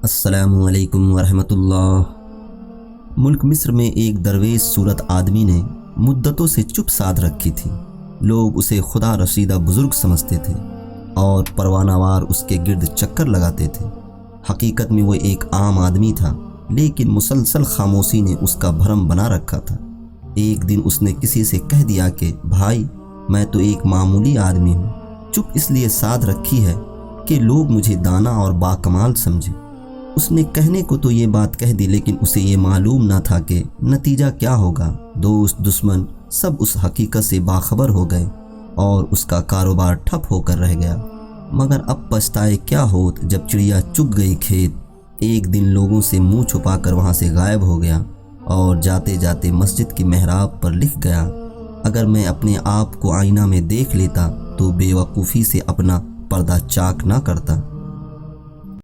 अस्सलामु अलैकुम वरहमतुल्लाह। मुल्क मिस्र में एक दरवेश सूरत आदमी ने मुद्दतों से चुप साध रखी थी। लोग उसे खुदा रशीदा बुजुर्ग समझते थे और परवानावार उसके गिर्द चक्कर लगाते थे। हकीकत में वो एक आम आदमी था, लेकिन मुसलसल खामोशी ने उसका भरम बना रखा था। एक दिन उसने किसी से कह दिया कि भाई, मैं तो एक मामूली आदमी हूँ। चुप इसलिए साध रखी है कि लोग मुझे दाना और बाकमाल समझे। उसने कहने को तो ये बात कह दी, लेकिन उसे ये मालूम ना था कि नतीजा क्या होगा। दोस्त दुश्मन सब उस हकीकत से बाखबर हो गए और उसका कारोबार ठप होकर रह गया। मगर अब पछताए क्या होत जब चिड़िया चुग गई खेत। एक दिन लोगों से मुंह छुपाकर वहाँ से गायब हो गया और जाते जाते मस्जिद की मेहराब पर लिख गया, अगर मैं अपने आप को आईना में देख लेता तो बेवकूफ़ी से अपना पर्दा चाक ना करता।